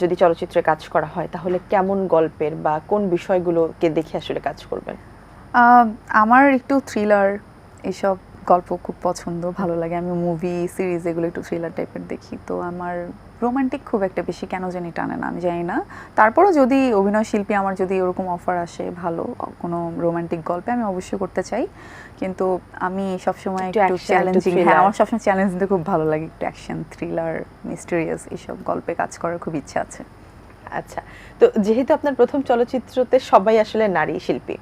যদি চলচ্চিত্রে কাজ করা হয় তাহলে কেমন গল্পের বা কোন বিষয়গুলোকে দেখে আসলে কাজ করবেন? আমার একটু থ্রিলার এসব গল্প খুব পছন্দ, ভালো লাগে। আমি মুভি, সিরিজ এগুলো একটু থ্রিলার টাইপের দেখি। তো আমার রোমান্টিক খুব একটা বেশি কেন জানি টানে না, আমি জানি না। তারপরও যদি অভিনয় শিল্পী আমার যদি ওরকম অফার আসে ভালো কোনো রোমান্টিক গল্পে, আমি অবশ্যই করতে চাই। কিন্তু আমি সবসময় একটু চ্যালেঞ্জিং, হ্যাঁ আমার সবসময় চ্যালেঞ্জ দিতে খুব ভালো লাগে। একটু অ্যাকশন, থ্রিলার, মিস্টেরিয়াস এইসব গল্পে কাজ করার খুব ইচ্ছা আছে। আচ্ছা, তো যেহেতু আপনার প্রথম চলচ্চিত্রতে সবাই আসলে নারী শিল্পী,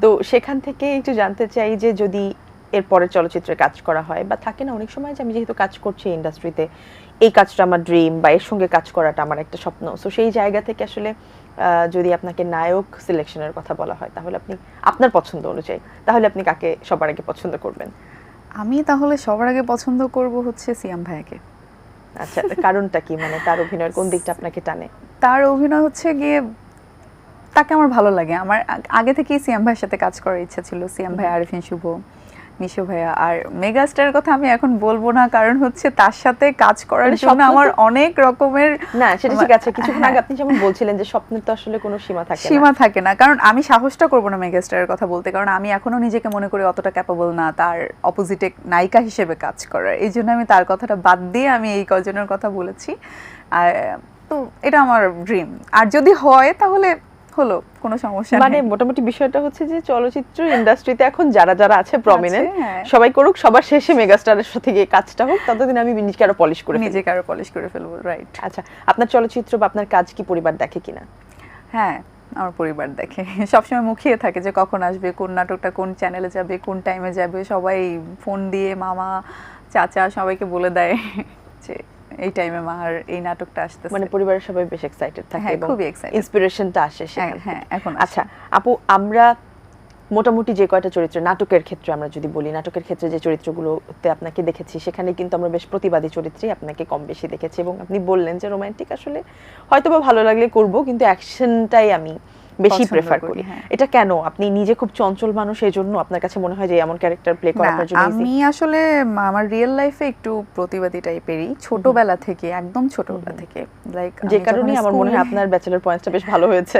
তো সেখান থেকে একটু জানতে চাই যে যদি এরপরে চলচ্চিত্রে কাজ করা হয় বা থাকে না অনেক সময় যে আমি যেহেতু কাজ করছি ইন্ডাস্ট্রিতে, এই কাজটা আমার ড্রিম বা এর সঙ্গে কাজ করাটা আমার একটা স্বপ্ন, সো সেই জায়গা থেকে আসলে যদি আপনাকে নায়ক সিলেকশনের কথা বলা হয় তাহলে আপনি আপনার পছন্দ অনুযায়ী তাহলে আপনি কাকে সবার আগে পছন্দ করবেন? আমি তাহলে সবার আগে পছন্দ করব হচ্ছে সিয়াম ভাইয়াকে। আচ্ছা, কারণটা কি, মানে তার অভিনয়ের কোন দিকটা আপনাকে টানে? তার অভিনয় হচ্ছে গিয়ে তাকে আমার ভালো লাগে। আমার আগে থেকেই সিয়াম ভাইয়ের সাথে কাজ করার ইচ্ছা ছিল। সিয়াম ভাই, আরিফিন শুভ, মিশু ভাইয়া। আর মেগাস্টারের কথা আমি এখন বলবো না, কারণ হচ্ছে তার সাথে কাজ করার জন্য আমার অনেক রকমের, না সেটা ঠিক আছে, কিছুক্ষণ আগে আপনি যেমন বলছিলেন যে স্বপ্নের তো আসলে কোনো সীমা থাকে না। কারণ আমি সাহসটা করবো না মেগাস্টারের কথা বলতে, কারণ আমি এখনো নিজেকে মনে করি অতটা ক্যাপাবল না তার অপোজিটে নায়িকা হিসেবে কাজ করার। এই জন্য আমি তার কথাটা বাদ দিয়ে আমি এই কজনের কথা বলেছি। আর তো এটা আমার ড্রিম, আর যদি হয় তাহলে হলো, কোনো সমস্যা নেই। মানে মোটামুটি বিষয়টা হচ্ছে যে চলচ্চিত্র ইন্ডাস্ট্রিতে এখন যারা যারা আছে প্রমিনেন্ট, সবাই করুক, সবার শেষে মেগাস্টারের সাথে গিয়ে কাজটা হোক, ততদিন আমি নিজেকে আরো পলিশ করে ফেলবো। রাইট। আচ্ছা, আপনার চলচ্চিত্র বা আপনার কাজ কি পরিবার দেখে কিনা? হ্যাঁ, আমার পরিবার দেখে, সবসময় মুখিয়ে থাকে যে কখন আসবে, কোন নাটকটা কোন চ্যানেলে যাবে, কোন টাইমে যাবে। সবাই ফোন দিয়ে মামা, চাচা সবাইকে বলে দেয় যে এই টাইমে মার এই নাটকটা আসতেছে। মানে পরিবারের সবাই বেশ এক্সাইটেড থাকে এবং খুবই এক্সাইটেড, ইন্সপিরেশনটা আসে সেখান। হ্যাঁ এখন। আচ্ছা আপু, আমরা মোটামুটি যে কয়টা চরিত্র নাটকের ক্ষেত্রে আমরা যদি বলি, নাটকের ক্ষেত্রে যে চরিত্রগুলোতে আপনাকে দেখেছি সেখানে কিন্তু আমরা বেশ প্রতিবাদী চরিত্রই আপনাকে কম বেশি দেখেছি, এবং আপনি বললেন যে রোমান্টিক আসলে হয়তোবা ভালো লাগলে করব, কিন্তু অ্যাকশনটাই আমি বেশি প্রেফার করি। এটা কেন? আপনি নিজে খুব চঞ্চল মানুষ, এই জন্য আপনার কাছে মনে হয় যে এমন ক্যারেক্টার প্লে করা আপনার জন্য ইজি? আমি আসলে আমার রিয়েল লাইফে একটু প্রতিবাদী টাইপেরই, ছোটবেলা থেকে, একদম ছোটবেলা থেকে। লাইক যে কারণে আমার মনে হয় আপনার ব্যাচেলর পয়েন্টসটা বেশ ভালো হয়েছে।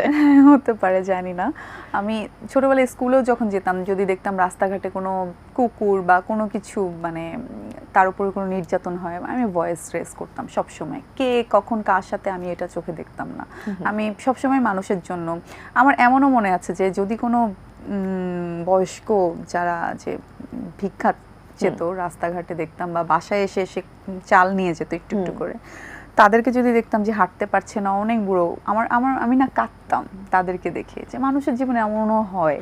হতে পারে, জানি না। আমি ছোটবেলায় স্কুলেও যখন যেতাম, যদি দেখতাম রাস্তাঘাটে কোনো কুকুর বা কোনো কিছু, মানে তার উপরে কোনো নির্যাতন হয়, আমি ভয়েস রেজ করতাম সব সময়। কে কখন কার সাথে আমি এটা চোখে দেখতাম না। আমি সবসময় মানুষের জন্য। আমার এমনও মনে আছে যে যদি কোনো বয়স্ক যারা যে ভিক্ষা যেত রাস্তাঘাটে দেখতাম, বা বাসায় এসে এসে চাল নিয়ে যেত একটু একটু করে, তাদেরকে যদি দেখতাম যে হাঁটতে পারছে না, অনেক বুড়ো, আমি না কাঁদতাম তাদেরকে দেখে, যে মানুষের জীবনে এমনও হয়,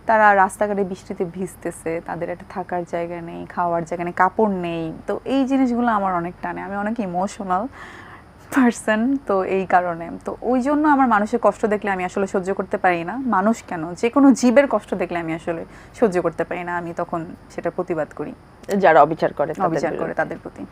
তারা রাস্তাঘাটে বৃষ্টিতে ভিজতেছে, তাদের একটা থাকার জায়গা নেই, খাওয়ার জায়গা নেই, কাপড় নেই। তো এই জিনিসগুলো আমার অনেক টানে, আমি অনেক ইমোশনাল পার্সন, তো এই কারণে। তো ওই জন্য আমার মানুষের কষ্ট দেখলে আমি আসলে সহ্য করতে পারি না। মানুষ কেন, যে কোনো জীবের কষ্ট দেখলে আমি আসলে সহ্য করতে পারি না, আমি তখন সেটা প্রতিবাদ করি, যারা অবিচার করে তাদের প্রতি।